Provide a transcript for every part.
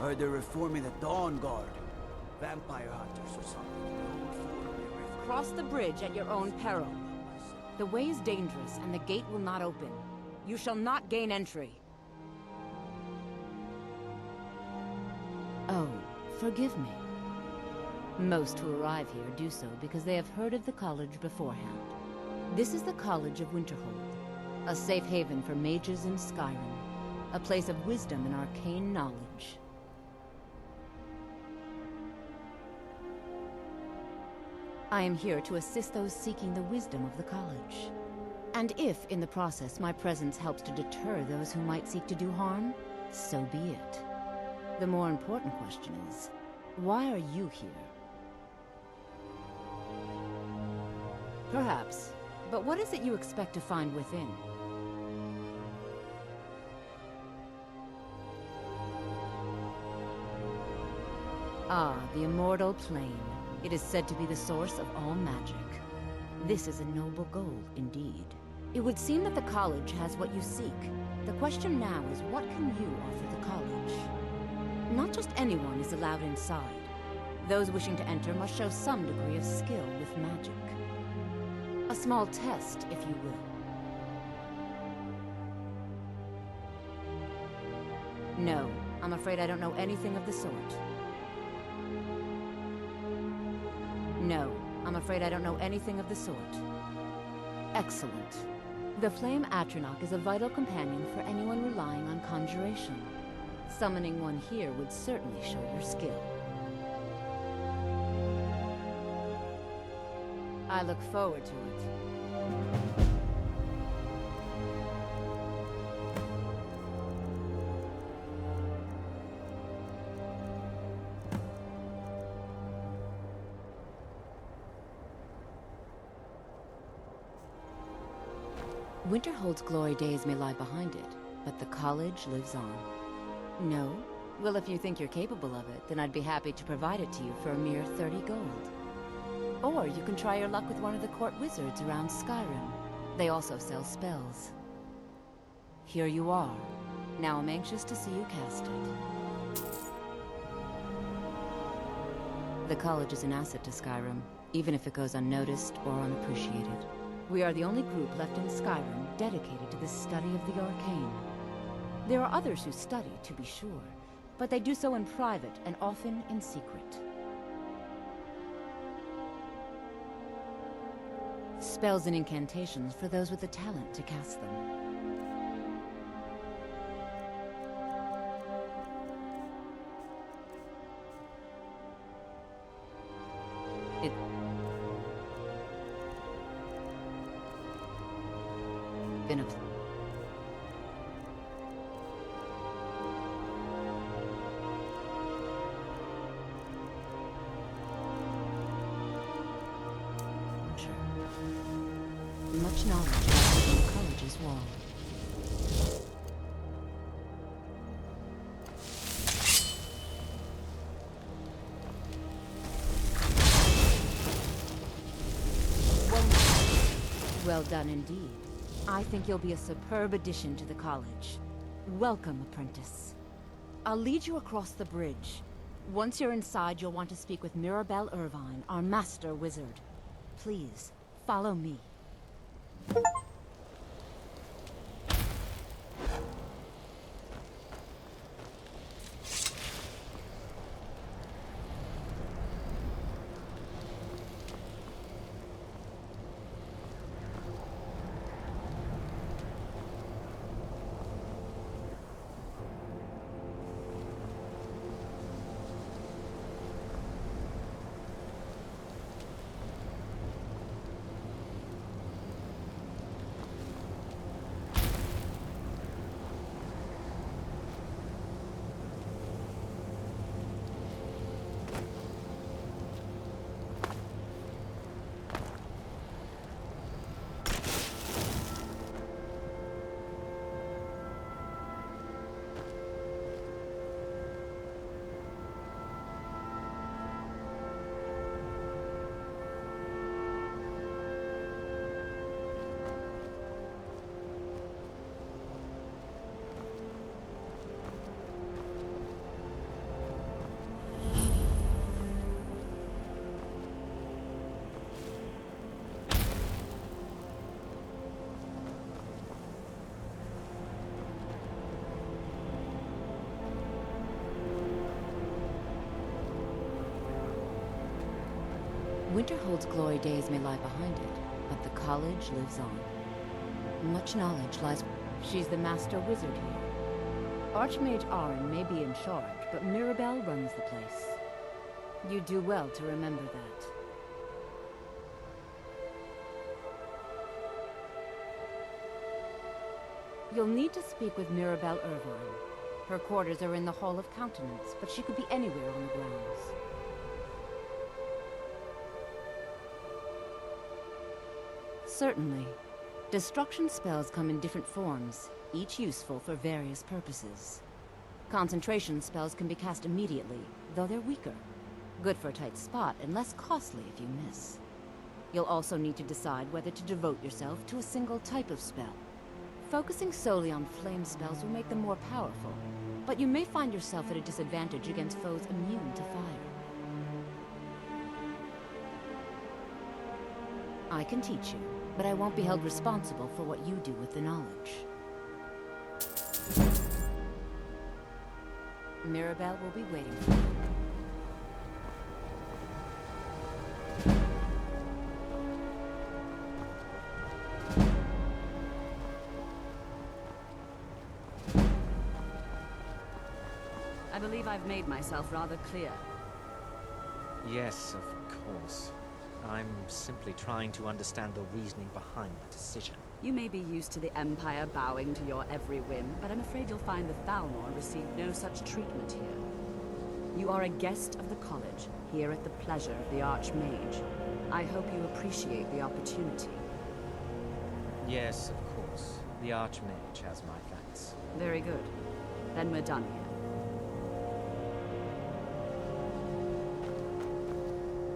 Heard they're reforming the Dawn Guard. Vampire hunters or something. The old fort on the river. Cross the bridge at your own peril. The way is dangerous, and the gate will not open. You shall not gain entry. Oh, forgive me. Most who arrive here do so because they have heard of the college beforehand. This is the College of Winterhold, a safe haven for mages in Skyrim, a place of wisdom and arcane knowledge. I am here to assist those seeking the wisdom of the college. And if, in the process, my presence helps to deter those who might seek to do harm, so be it. The more important question is, why are you here? Perhaps, but what is it you expect to find within? Ah, the immortal plane. It is said to be the source of all magic. This is a noble goal, indeed. It would seem that the college has what you seek. The question now is, what can you offer the college? Not just anyone is allowed inside. Those wishing to enter must show some degree of skill with magic. A small test, if you will. No, I'm afraid I don't know anything of the sort. No, I'm afraid I don't know anything of the sort. Excellent. The Flame Atronach is a vital companion for anyone relying on conjuration. Summoning one here would certainly show your skill. I look forward to it. Winterhold's glory days may lie behind it, but the college lives on. No? Well, if you think you're capable of it, then I'd be happy to provide it to you for a mere 30 gold. Or you can try your luck with one of the court wizards around Skyrim. They also sell spells. Here you are. Now I'm anxious to see you cast it. The college is an asset to Skyrim, even if it goes unnoticed or unappreciated. We are the only group left in Skyrim dedicated to the study of the arcane. There are others who study, to be sure, but they do so in private and often in secret. Spells and incantations for those with the talent to cast them. Been a much knowledge within the college's wall. Well done indeed. I think you'll be a superb addition to the college. Welcome, apprentice. I'll lead you across the bridge. Once you're inside, you'll want to speak with Mirabelle Irvine, our master wizard. Please, follow me. Winterholds' glory days may lie behind it, but the college lives on. Much knowledge lies... She's the master wizard here. Archmage Arn may be in charge, but Mirabelle runs the place. You do well to remember that. You'll need to speak with Mirabelle Irvine. Her quarters are in the Hall of Countenance, but she could be anywhere on the grounds. Certainly. Destruction spells come in different forms, each useful for various purposes. Concentration spells can be cast immediately, though they're weaker. Good for a tight spot, and less costly if you miss. You'll also need to decide whether to devote yourself to a single type of spell. Focusing solely on flame spells will make them more powerful, but you may find yourself at a disadvantage against foes immune to fire. I can teach you, but I won't be held responsible for what you do with the knowledge. Mirabelle will be waiting for you. I believe I've made myself rather clear. Yes, of course. I'm simply trying to understand the reasoning behind the decision. You may be used to the Empire bowing to your every whim, but I'm afraid you'll find the Thalmor received no such treatment here. You are a guest of the college, here at the pleasure of the Archmage. I hope you appreciate the opportunity. Yes, of course. The Archmage has my thanks. Very good. Then we're done here.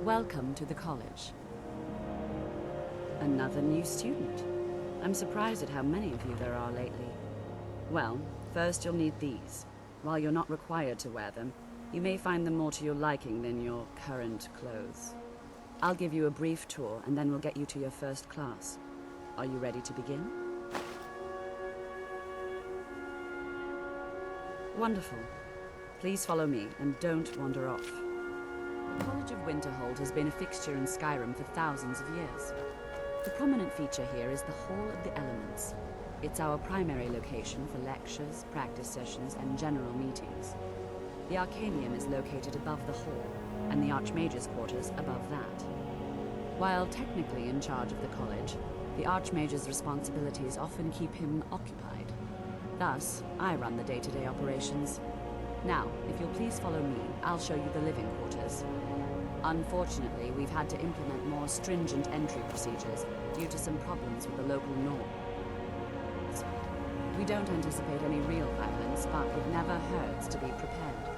Welcome to the college. Another new student. I'm surprised at how many of you there are lately. Well, first you'll need these. While you're not required to wear them, you may find them more to your liking than your current clothes. I'll give you a brief tour, and then we'll get you to your first class. Are you ready to begin? Wonderful. Please follow me, and don't wander off. The College of Winterhold has been a fixture in Skyrim for thousands of years. The prominent feature here is the Hall of the Elements. It's our primary location for lectures, practice sessions, and general meetings. The Arcanium is located above the hall, and the Archmage's quarters above that. While technically in charge of the college, the Archmage's responsibilities often keep him occupied. Thus, I run the day-to-day operations. Now, if you'll please follow me, I'll show you the living quarters. Unfortunately, we've had to implement more stringent entry procedures due to some problems with the local norms. We don't anticipate any real violence, but it never hurts to be prepared.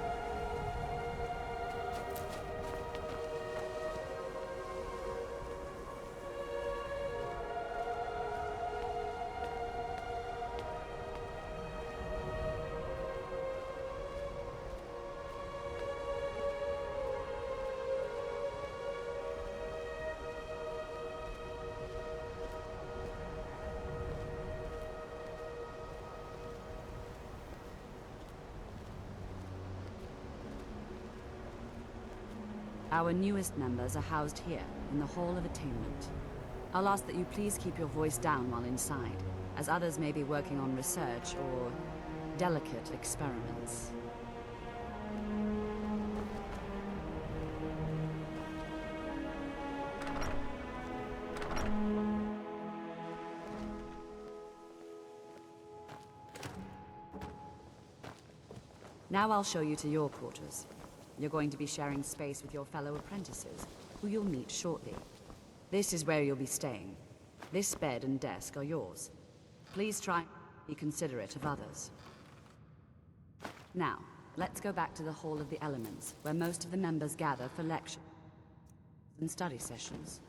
Our newest members are housed here, in the Hall of Attainment. I'll ask that you please keep your voice down while inside, as others may be working on research or delicate experiments. Now I'll show you to your quarters. You're going to be sharing space with your fellow apprentices, who you'll meet shortly. This is where you'll be staying. This bed and desk are yours. Please try and be considerate of others. Now, let's go back to the Hall of the Elements, where most of the members gather for lectures and study sessions.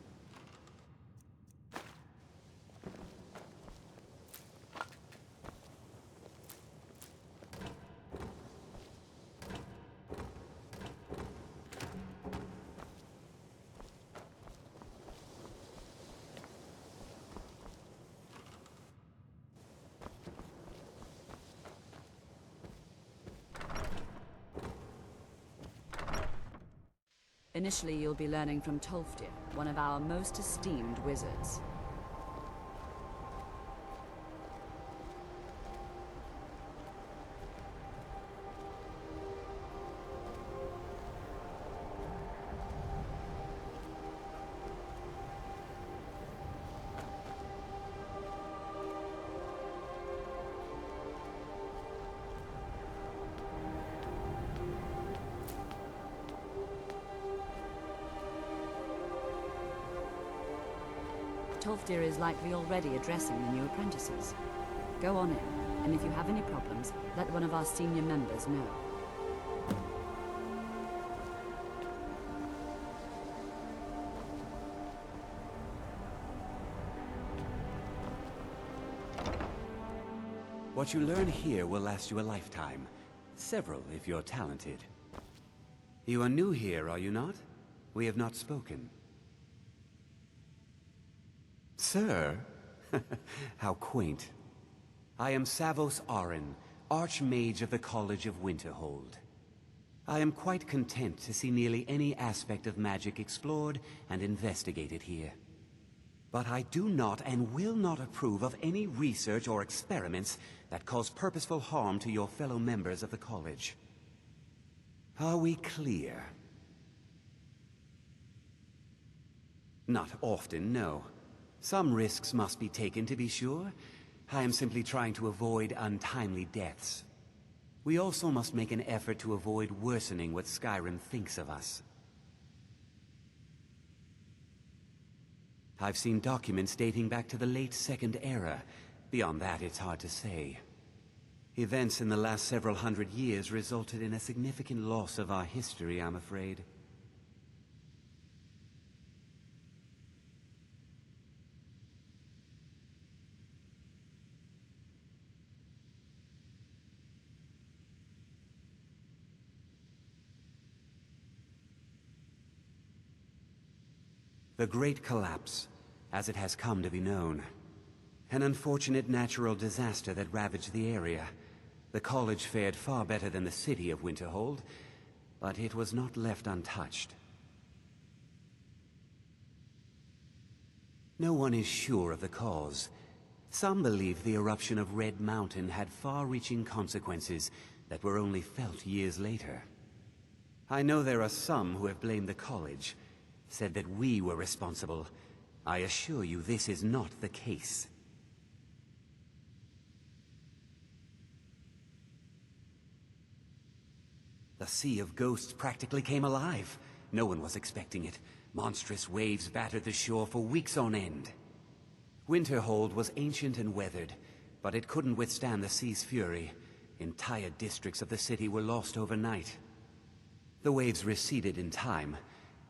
Initially, you'll be learning from Tolfdir, one of our most esteemed wizards. Tolfdir is likely already addressing the new apprentices. Go on in, and if you have any problems, let one of our senior members know. What you learn here will last you a lifetime. Several, if you're talented. You are new here, are you not? We have not spoken. Sir? How quaint. I am Savos Arin, Archmage of the College of Winterhold. I am quite content to see nearly any aspect of magic explored and investigated here. But I do not and will not approve of any research or experiments that cause purposeful harm to your fellow members of the college. Are we clear? Not often, no. Some risks must be taken, to be sure. I am simply trying to avoid untimely deaths. We also must make an effort to avoid worsening what Skyrim thinks of us. I've seen documents dating back to the late Second Era. Beyond that, it's hard to say. Events in the last several hundred years resulted in a significant loss of our history, I'm afraid. The Great Collapse, as it has come to be known. An unfortunate natural disaster that ravaged the area. The college fared far better than the city of Winterhold, but it was not left untouched. No one is sure of the cause. Some believe the eruption of Red Mountain had far-reaching consequences that were only felt years later. I know there are some who have blamed the college, said that we were responsible. I assure you this is not the case. The Sea of Ghosts practically came alive. No one was expecting it. Monstrous waves battered the shore for weeks on end. Winterhold was ancient and weathered, but it couldn't withstand the sea's fury. Entire districts of the city were lost overnight. The waves receded in time,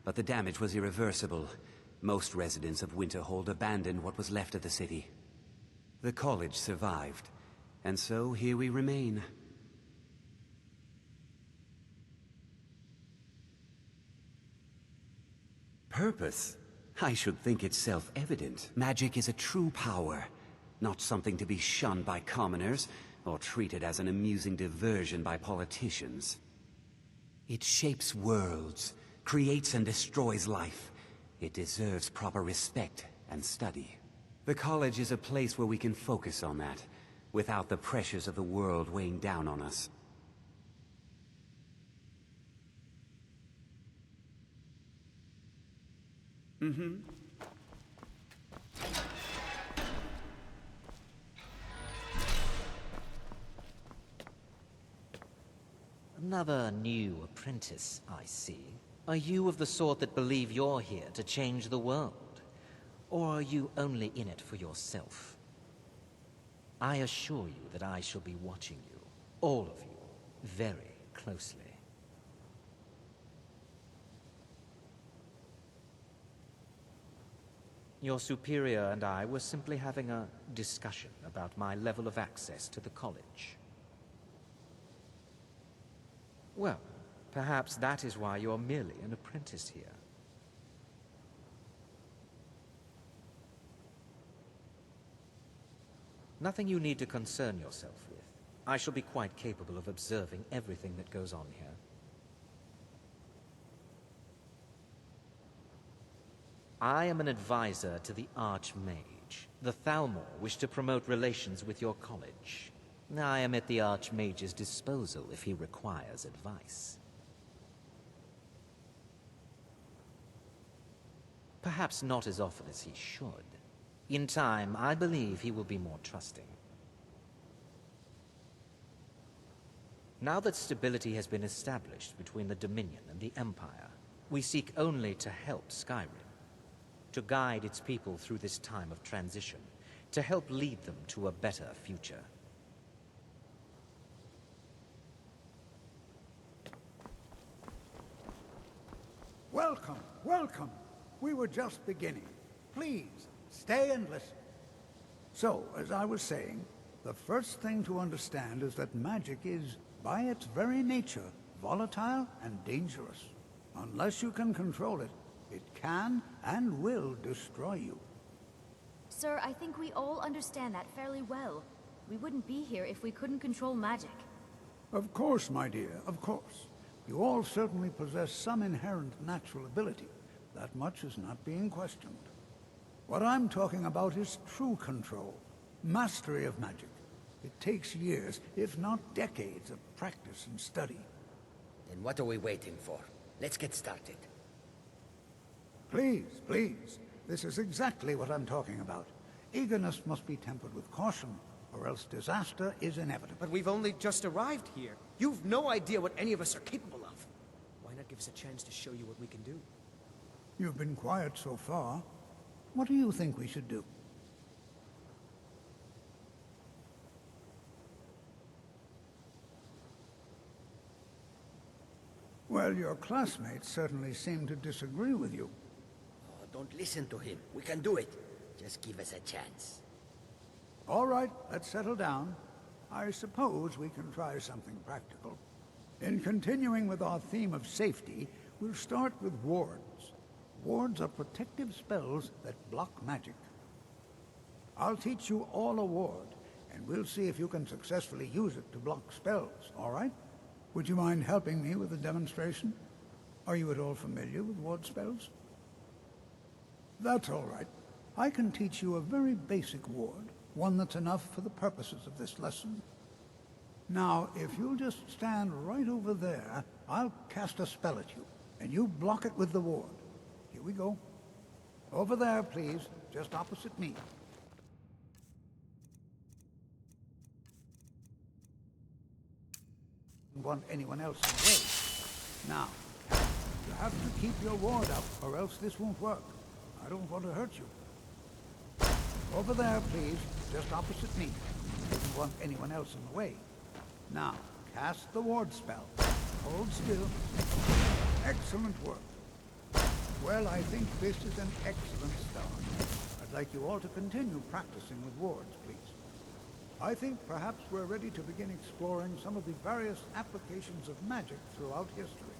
but the damage was irreversible. Most residents of Winterhold abandoned what was left of the city. The college survived, and so here we remain. Purpose? I should think it's self-evident. Magic is a true power, not something to be shunned by commoners, or treated as an amusing diversion by politicians. It shapes worlds, creates and destroys life. It deserves proper respect and study. The college is a place where we can focus on that, without the pressures of the world weighing down on us. Another new apprentice, I see. Are you of the sort that believe you're here to change the world? Or are you only in it for yourself? I assure you that I shall be watching you, all of you, very closely. Your superior and I were simply having a discussion about my level of access to the college. Well, perhaps that is why you're merely an apprentice here. Nothing you need to concern yourself with. I shall be quite capable of observing everything that goes on here. I am an advisor to the Archmage. The Thalmor wish to promote relations with your college. I am at the Archmage's disposal if he requires advice. Perhaps not as often as he should. In time, I believe he will be more trusting. Now that stability has been established between the Dominion and the Empire, we seek only to help Skyrim, to guide its people through this time of transition, to help lead them to a better future. Welcome, welcome. We were just beginning. Please, stay and listen. So, as I was saying, the first thing to understand is that magic is, by its very nature, volatile and dangerous. Unless you can control it, it can and will destroy you. Sir, I think we all understand that fairly well. We wouldn't be here if we couldn't control magic. Of course, my dear, of course. You all certainly possess some inherent natural ability. That much is not being questioned. What I'm talking about is true control, mastery of magic. It takes years, if not decades, of practice and study. Then what are we waiting for? Let's get started. Please, please. This is exactly what I'm talking about. Eagerness must be tempered with caution, or else disaster is inevitable. But we've only just arrived here. You've no idea what any of us are capable of. Why not give us a chance to show you what we can do? You've been quiet so far. What do you think we should do? Well, your classmates certainly seem to disagree with you. Oh, don't listen to him. We can do it. Just give us a chance. All right, let's settle down. I suppose we can try something practical. In continuing with our theme of safety, we'll start with wards. Wards are protective spells that block magic. I'll teach you all a ward, and we'll see if you can successfully use it to block spells, all right? Would you mind helping me with a demonstration? Are you at all familiar with ward spells? That's all right. I can teach you a very basic ward, one that's enough for the purposes of this lesson. Now, if you'll just stand right over there, I'll cast a spell at you, and you block it with the ward. Here we go. Over there, please, just opposite me. Don't want anyone else in the way. Now, you have to keep your ward up, or else this won't work. I don't want to hurt you. Over there, please, just opposite me. Don't want anyone else in the way. Now, cast the ward spell. Hold still. Excellent work. Well, I think this is an excellent start. I'd like you all to continue practicing with wards, please. I think perhaps we're ready to begin exploring some of the various applications of magic throughout history.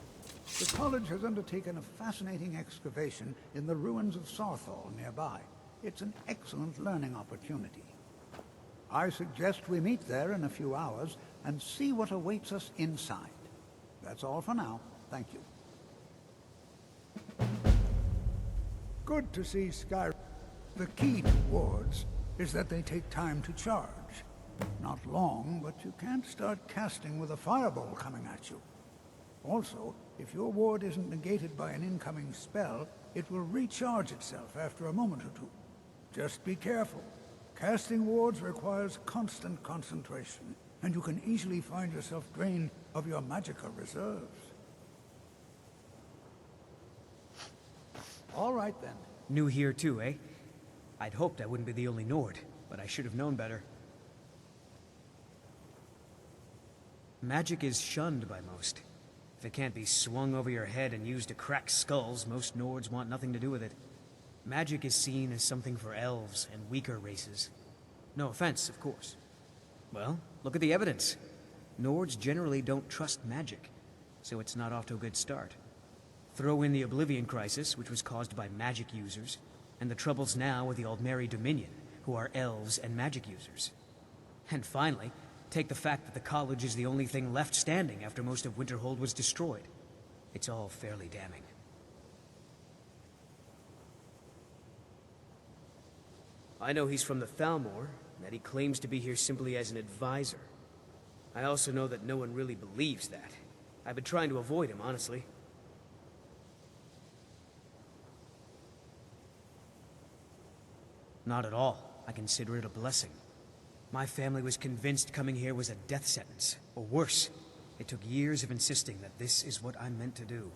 The college has undertaken a fascinating excavation in the ruins of Sarthal nearby. It's an excellent learning opportunity. I suggest we meet there in a few hours and see what awaits us inside. That's all for now. Thank you. Good to see Skyrim. The key to wards is that they take time to charge. Not long, but you can't start casting with a fireball coming at you. Also, if your ward isn't negated by an incoming spell, it will recharge itself after a moment or two. Just be careful. Casting wards requires constant concentration, and you can easily find yourself drained of your magicka reserves. All right, then. New here too, eh? I'd hoped I wouldn't be the only Nord, but I should have known better. Magic is shunned by most. If it can't be swung over your head and used to crack skulls, most Nords want nothing to do with it. Magic is seen as something for elves and weaker races. No offense, of course. Well, look at the evidence. Nords generally don't trust magic, so it's not off to a good start. Throw in the Oblivion Crisis, which was caused by magic users, and the troubles now with the Aldmeri Dominion, who are elves and magic users. And finally, take the fact that the college is the only thing left standing after most of Winterhold was destroyed. It's all fairly damning. I know he's from the Thalmor, and that he claims to be here simply as an advisor. I also know that no one really believes that. I've been trying to avoid him, honestly. Not at all. I consider it a blessing. My family was convinced coming here was a death sentence, or worse. It took years of insisting that this is what I'm meant to do.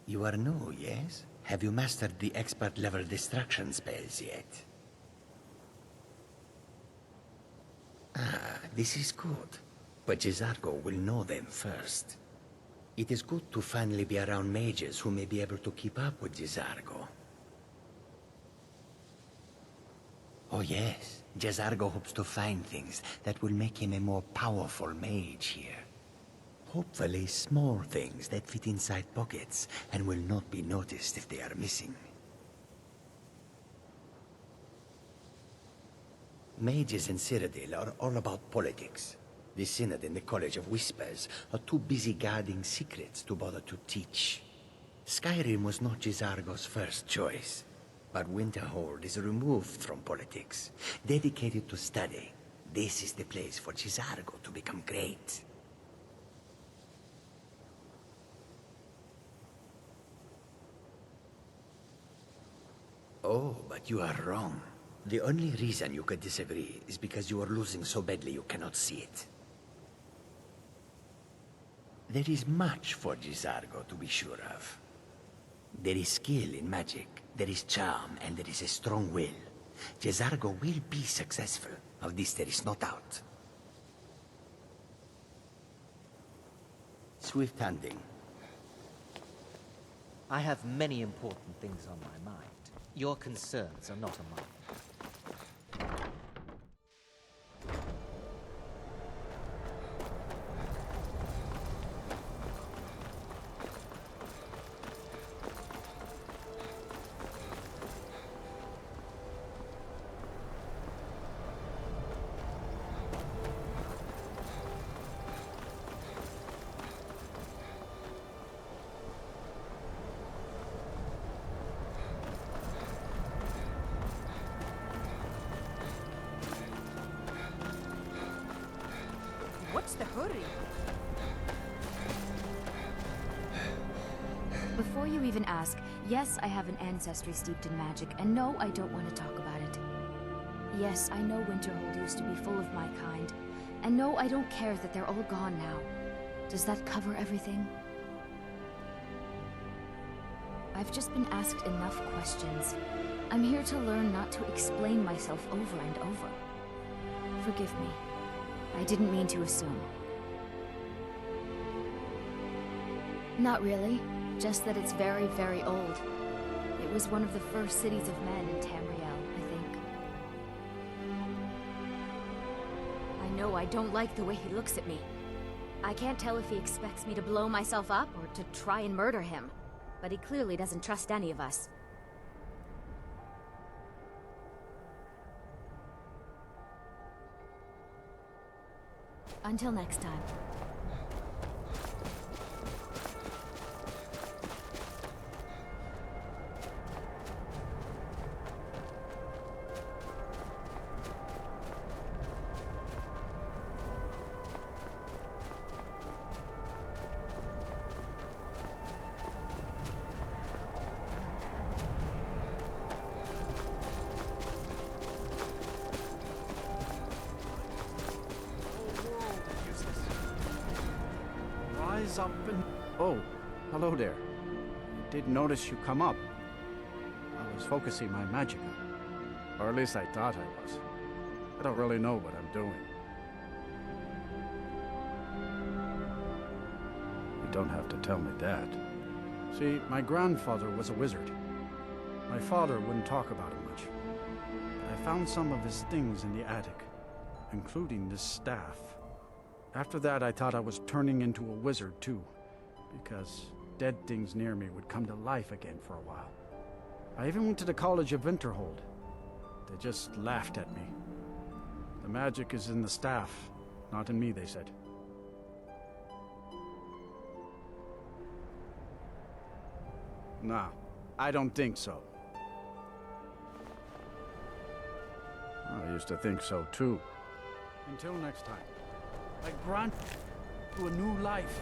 You are new, yes? Have you mastered the expert-level destruction spells yet? Ah, this is good. But Jizargo will know them first. It is good to finally be around mages who may be able to keep up with Jizargo. Oh yes, Jizargo hopes to find things that will make him a more powerful mage here. Hopefully small things that fit inside pockets and will not be noticed if they are missing. Mages in Cyrodiil are all about politics. The Synod and the College of Whispers are too busy guarding secrets to bother to teach. Skyrim was not Jizargo's first choice, but Winterhold is removed from politics, dedicated to study. This is the place for Jizargo to become great. Oh, but you are wrong. The only reason you could disagree is because you are losing so badly you cannot see it. There is much for Jizargo to be sure of. There is skill in magic, there is charm, and there is a strong will. Jizargo will be successful. Of this there is no doubt. Swift hunting. I have many important things on my mind. Your concerns are not among them. What's the hurry? Before you even ask, yes, I have an ancestry steeped in magic, and no, I don't want to talk about it. Yes, I know Winterhold used to be full of my kind, and no, I don't care that they're all gone now. Does that cover everything? I've just been asked enough questions. I'm here to learn not to explain myself over and over. Forgive me. I didn't mean to assume. Not really. Just that it's very, very old. It was one of the first cities of men in Tamriel, I think. I know I don't like the way he looks at me. I can't tell if he expects me to blow myself up or to try and murder him. But he clearly doesn't trust any of us. Until next time. Up and... Oh, hello there. I did notice you come up. I was focusing my magic on, or at least I thought I was. I don't really know what I'm doing. You don't have to tell me that. See, my grandfather was a wizard. My father wouldn't talk about it much. But I found some of his things in the attic, including this staff. After that, I thought I was turning into a wizard, too, because dead things near me would come to life again for a while. I even went to the College of Winterhold. They just laughed at me. The magic is in the staff, not in me, they said. Nah, I don't think so. I used to think so too. Until next time, I grant you a new life.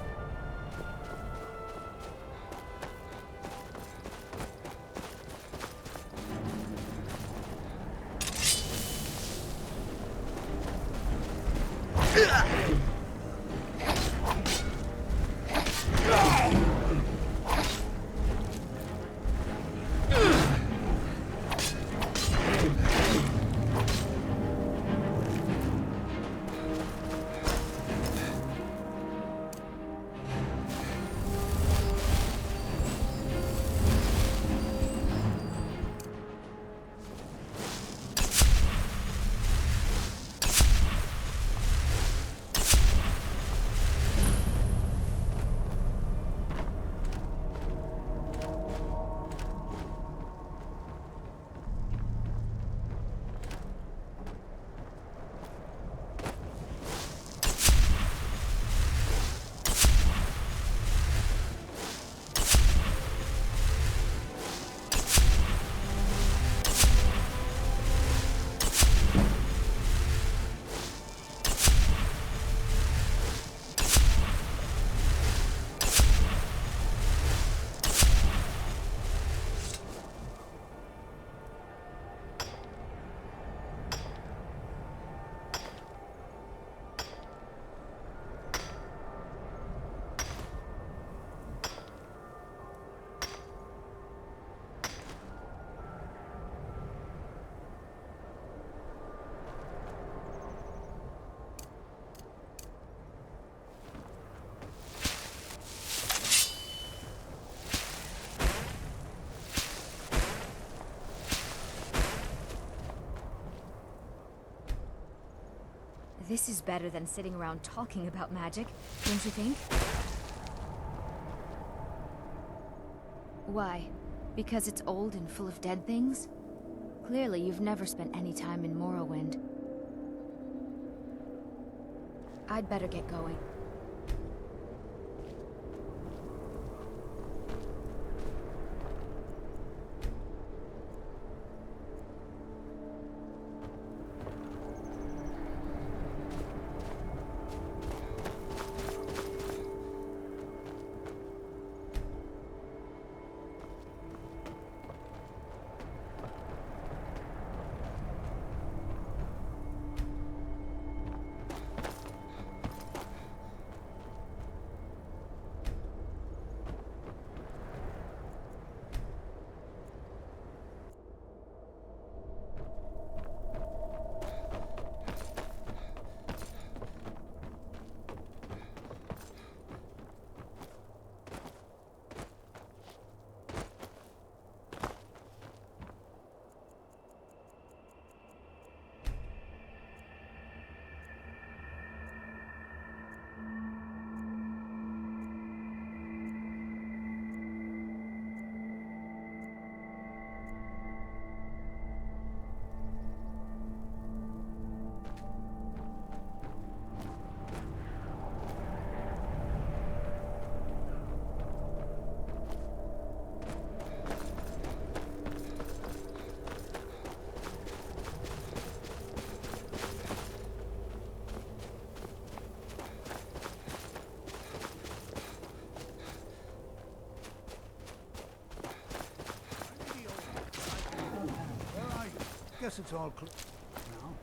This is better than sitting around talking about magic, don't you think? Why? Because it's old and full of dead things? Clearly, you've never spent any time in Morrowind. I'd better get going. Guess it's all clear now.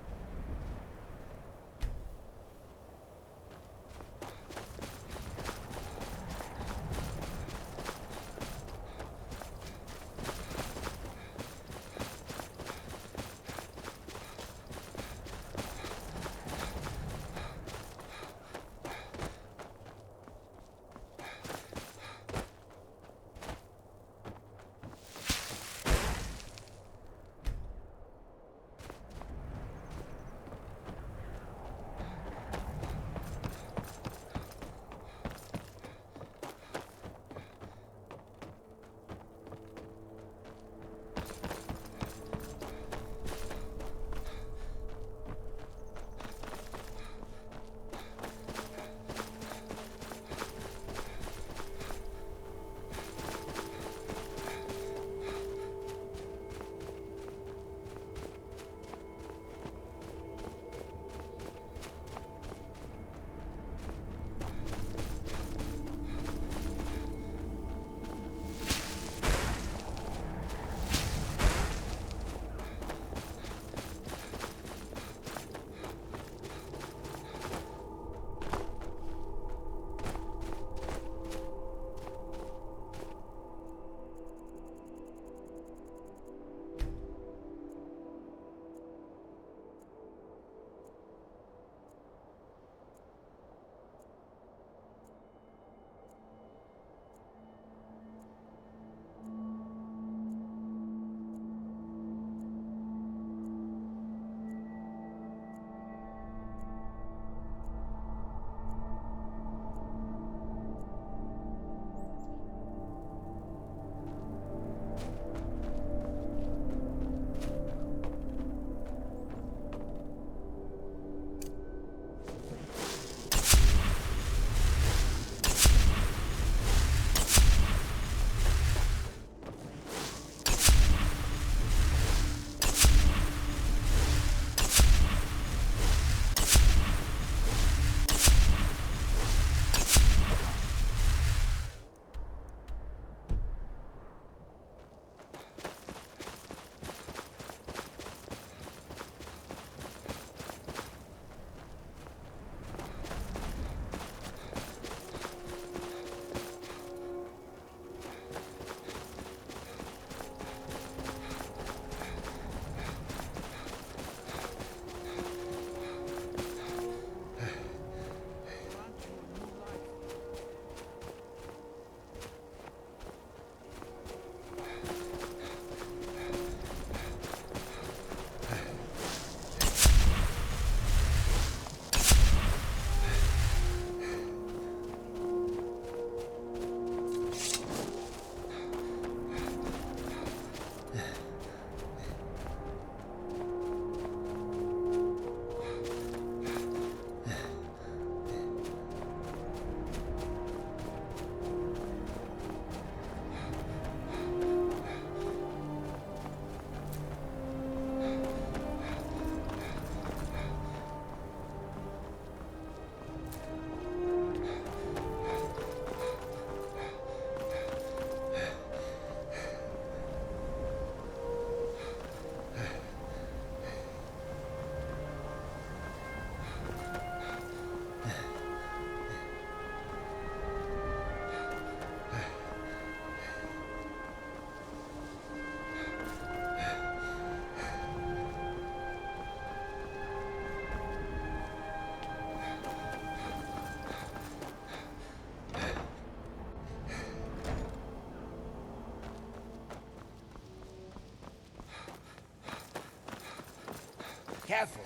Careful.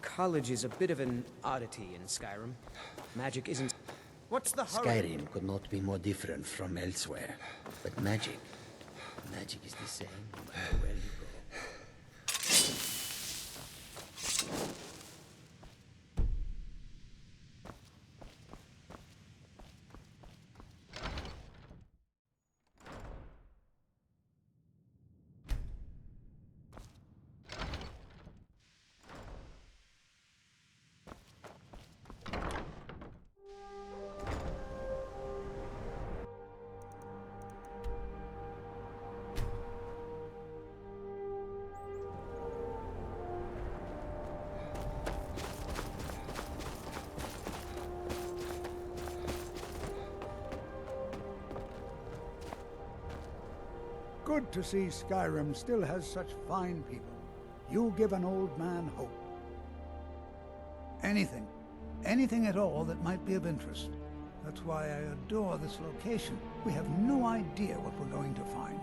College is a bit of an oddity in Skyrim. Magic isn't... What's the hurry? Skyrim could not be more different from elsewhere. But magic is the same no matter where you go. Good to see Skyrim still has such fine people. You give an old man hope. Anything at all that might be of interest. That's why I adore this location. We have no idea what we're going to find.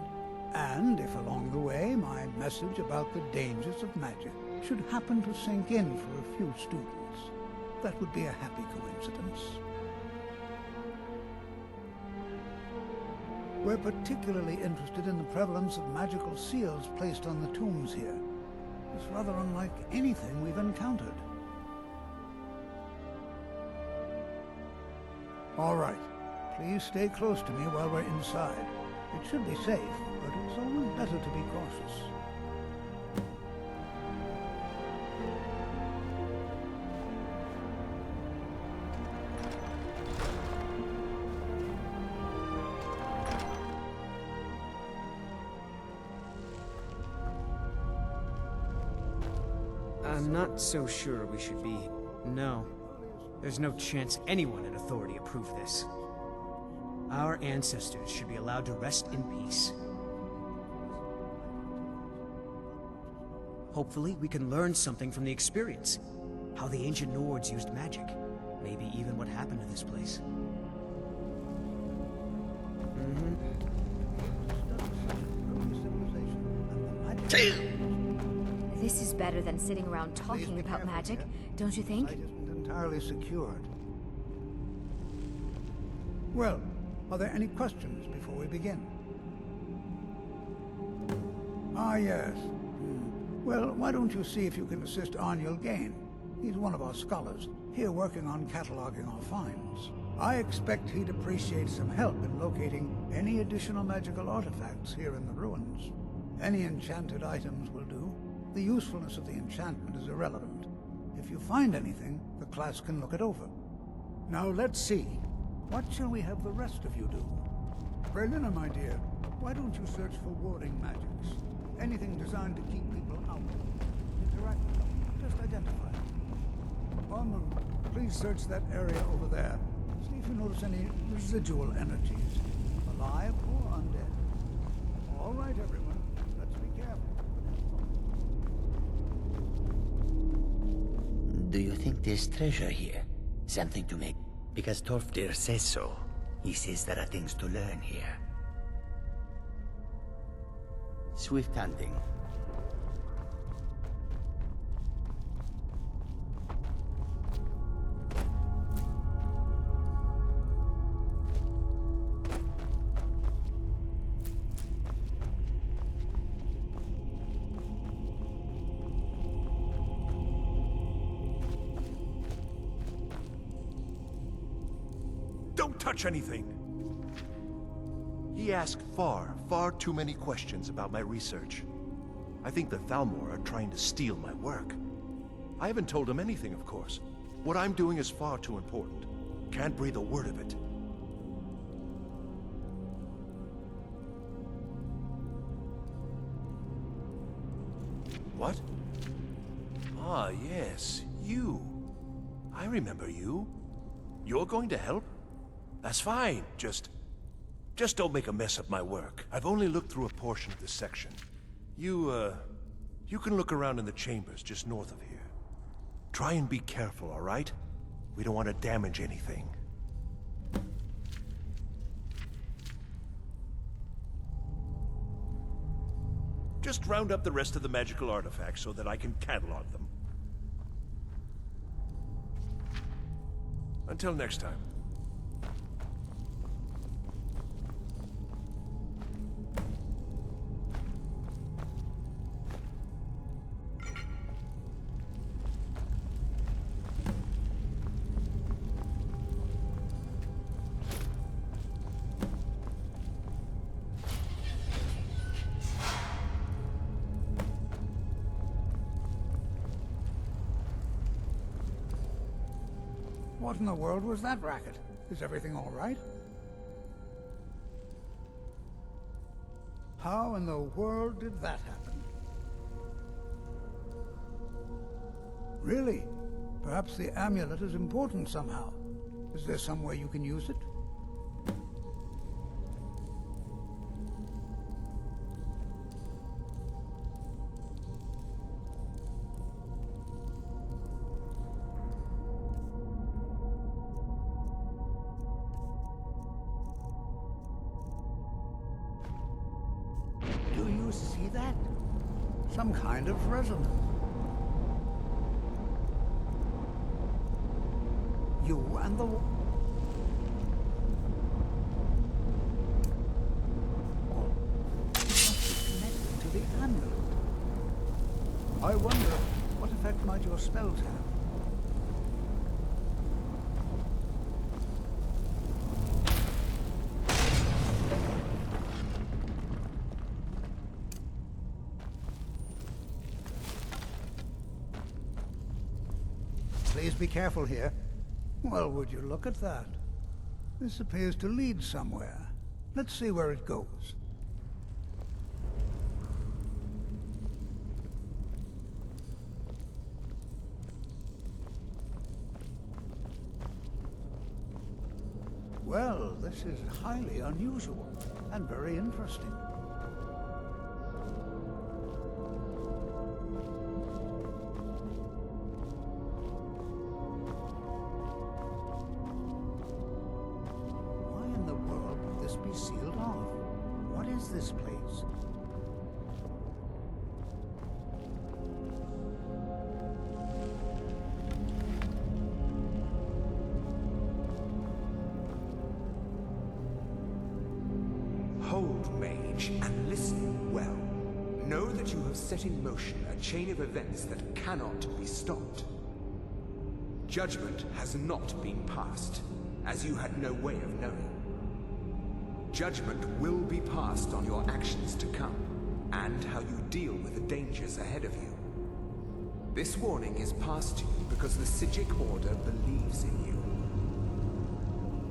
And if along the way my message about the dangers of magic should happen to sink in for a few students, that would be a happy coincidence. We're particularly interested in the prevalence of magical seals placed on the tombs here. It's rather unlike anything we've encountered. All right. Please stay close to me while we're inside. It should be safe, but it's always better to be cautious. I'm not so sure we should be... No. There's no chance anyone in authority approved this. Our ancestors should be allowed to rest in peace. Hopefully, we can learn something from the experience. How the ancient Nords used magic. Maybe even what happened to this place. This is better than sitting around talking about magic, don't you think? Site isn't entirely secured. Well, are there any questions before we begin? Ah, yes. Well, why don't you see if you can assist Arniel Gain? He's one of our scholars, here working on cataloging our finds. I expect he'd appreciate some help in locating any additional magical artifacts here in the ruins. Any enchanted items will do. The usefulness of the enchantment is irrelevant. If you find anything, the class can look it over. Now let's see. What shall we have the rest of you do? Berliner, my dear, why don't you search for warding magics? Anything designed to keep people out. Interact with them. Just identify them. Ormond, please search that area over there. See if you notice any residual energies. Alive or undead. All right, everyone. Let's be careful. Do you think there's treasure here? Something to make... Because Torfdir says so. He says there are things to learn here. Swift hunting. Don't touch anything! He asked far too many questions about my research. I think the Thalmor are trying to steal my work. I haven't told him anything, of course. What I'm doing is far too important. Can't breathe a word of it. What? Ah, yes, you. I remember you. You're going to help? That's fine. Just don't make a mess of my work. I've only looked through a portion of this section. You can look around in the chambers just north of here. Try and be careful, all right? We don't want to damage anything. just round up the rest of the magical artifacts so that I can catalog them. Until next time. What in the world was that racket? Is everything all right? How in the world did that happen? Really? Perhaps the amulet is important somehow. Is there some way you can use it? Do you see that? Some kind of resonance. You and the... Oh, it must be connected to the amulet. I wonder, what effect might your spells have? Please be careful here. Well, would you look at that? This appears to lead somewhere. Let's see where it goes. Well, this is highly unusual and very interesting. Be sealed off. What is this place? Hold, mage, and listen well. Know that you have set in motion a chain of events that cannot be stopped. Judgment has not been passed, as you had no way of knowing. Judgment will be passed on your actions to come, and how you deal with the dangers ahead of you. This warning is passed to you because the Psijic Order believes in you.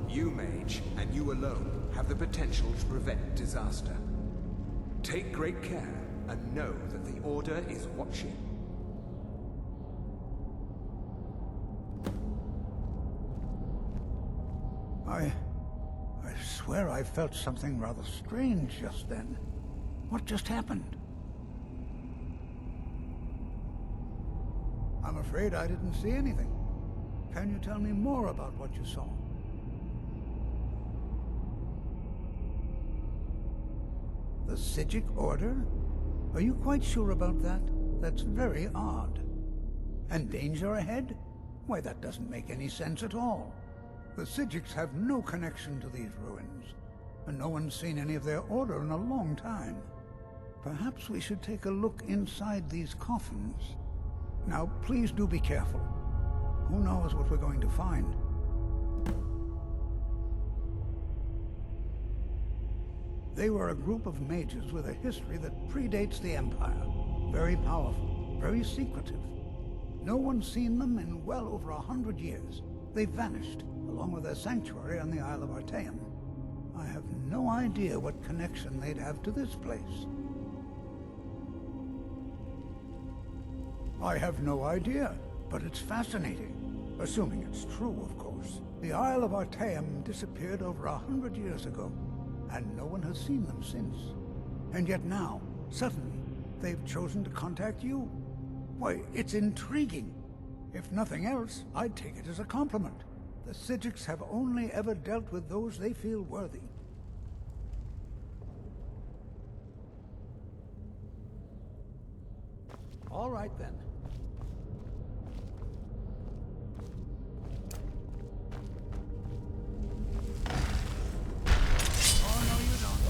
You, mage, and you alone, have the potential to prevent disaster. Take great care, and know that the Order is watching. I swear I felt something rather strange just then. What just happened? I'm afraid I didn't see anything. Can you tell me more about what you saw? The Psijic Order? Are you quite sure about that? That's very odd. And danger ahead? Why, that doesn't make any sense at all. The Psijics have no connection to these ruins, and no one's seen any of their order in a long time. Perhaps we should take a look inside these coffins. Now, please do be careful. Who knows what we're going to find? They were a group of mages with a history that predates the Empire. Very powerful, very secretive. No one's seen them in well over 100 years. They vanished, along with their sanctuary on the Isle of Artaeum. I have no idea what connection they'd have to this place. I have no idea, but it's fascinating. Assuming it's true, of course. The Isle of Artaeum disappeared over 100 years ago, and no one has seen them since. And yet now, suddenly, they've chosen to contact you. Why, it's intriguing. If nothing else, I'd take it as a compliment. The Psijics have only ever dealt with those they feel worthy. All right, then. Oh, no, you don't.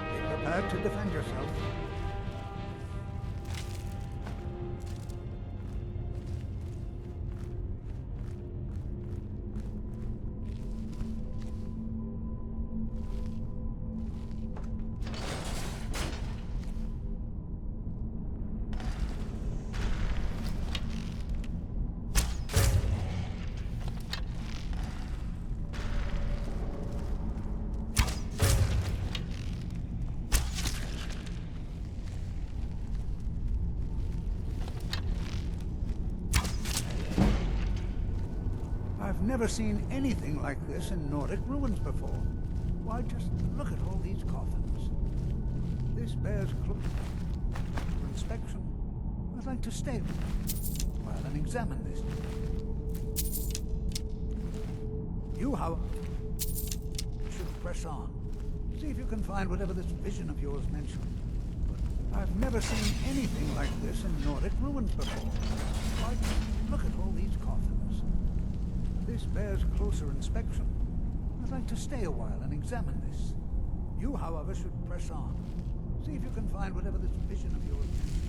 Be prepared to defend yourself. I've never seen anything like this in Nordic ruins before. Why, just look at all these coffins. This bears close inspection. I'd like to stay while and examine this. You, however, should press on. See if you can find whatever this vision of yours mentioned. But I've never seen anything like this in Nordic ruins before. Why, just look at all these coffins. This bears closer inspection. I'd like to stay a while and examine this. You, however, should press on. See if you can find whatever this vision of yours mentioned.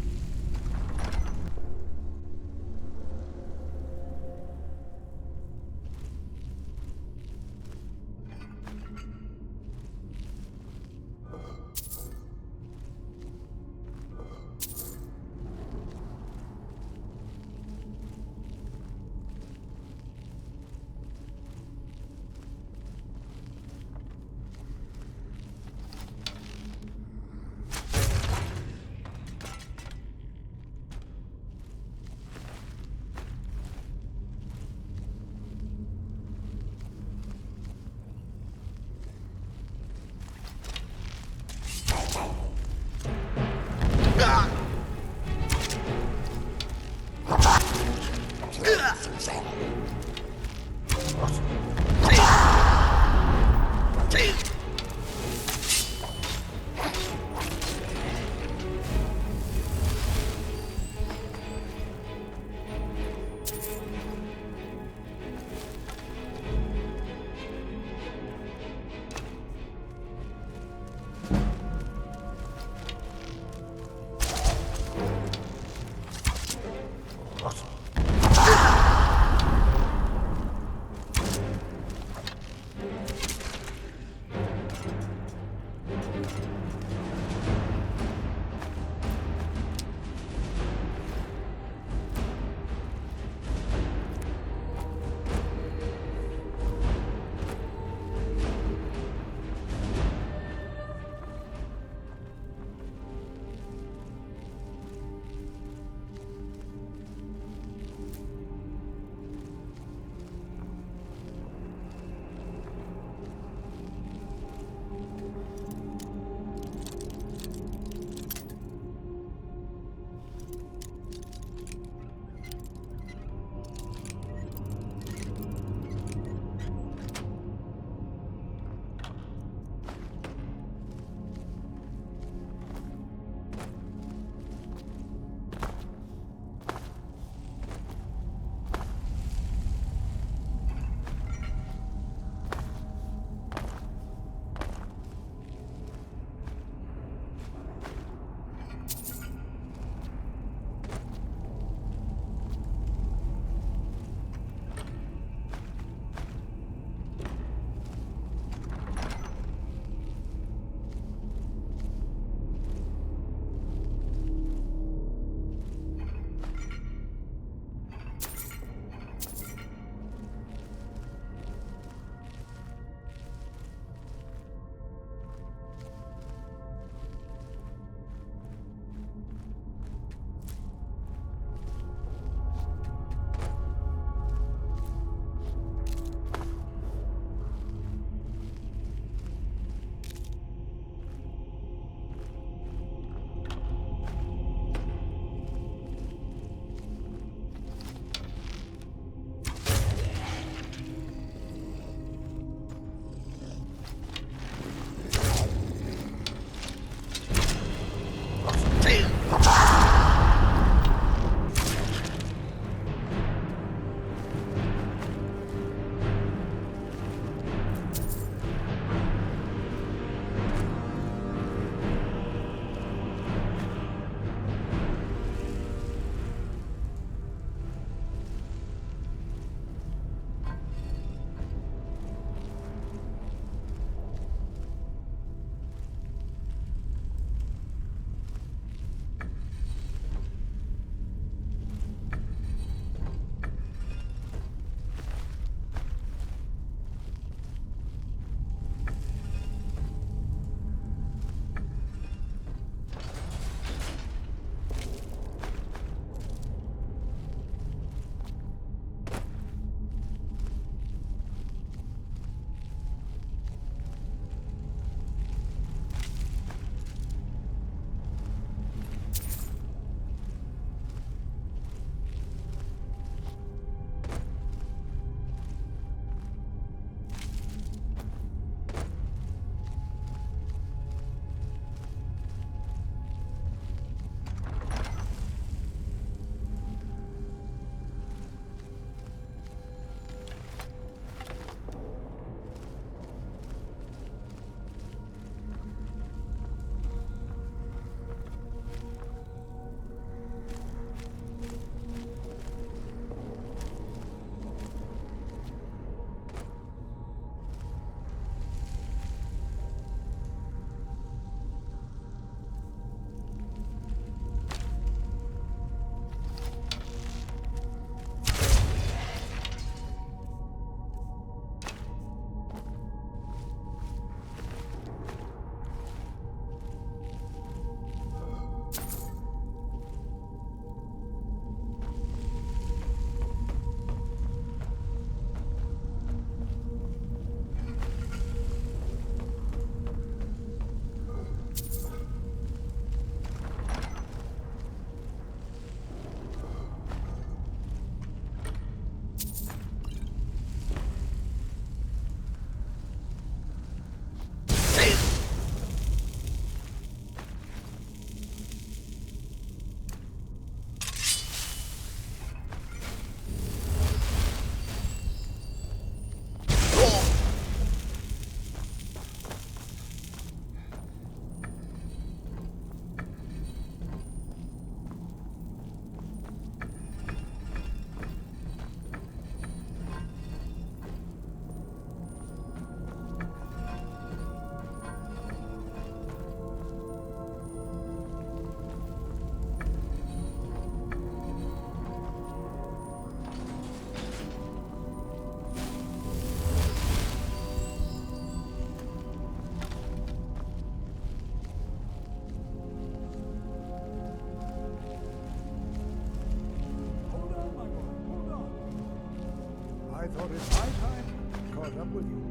thought it high time I caught up with you.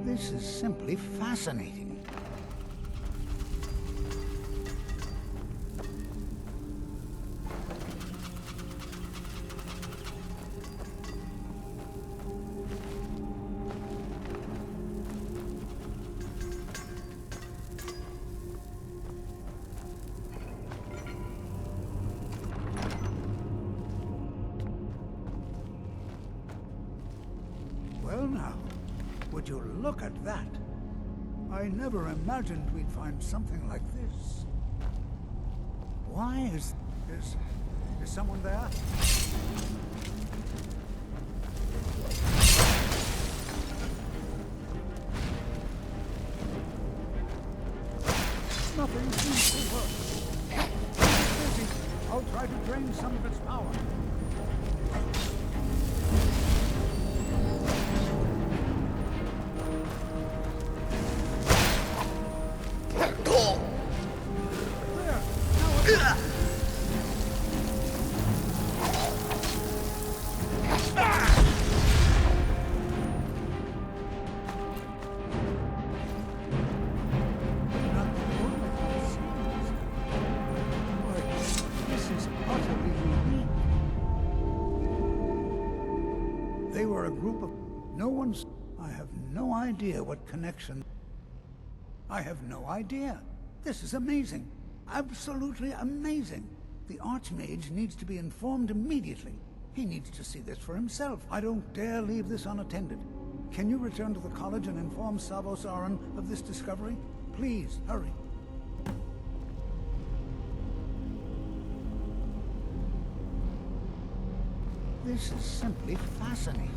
This is simply fascinating. Well now, would you look at that? I never imagined we'd find something like this. Why is someone there? Nothing seems to work. It's busy. I'll try to drain some of its power. They were a group of... no one's... I have no idea what connection... I have no idea. This is amazing. Absolutely amazing. The Archmage needs to be informed immediately. He needs to see this for himself. I don't dare leave this unattended. Can you return to the college and inform Savos Aran of this discovery? Please, hurry. This is simply fascinating.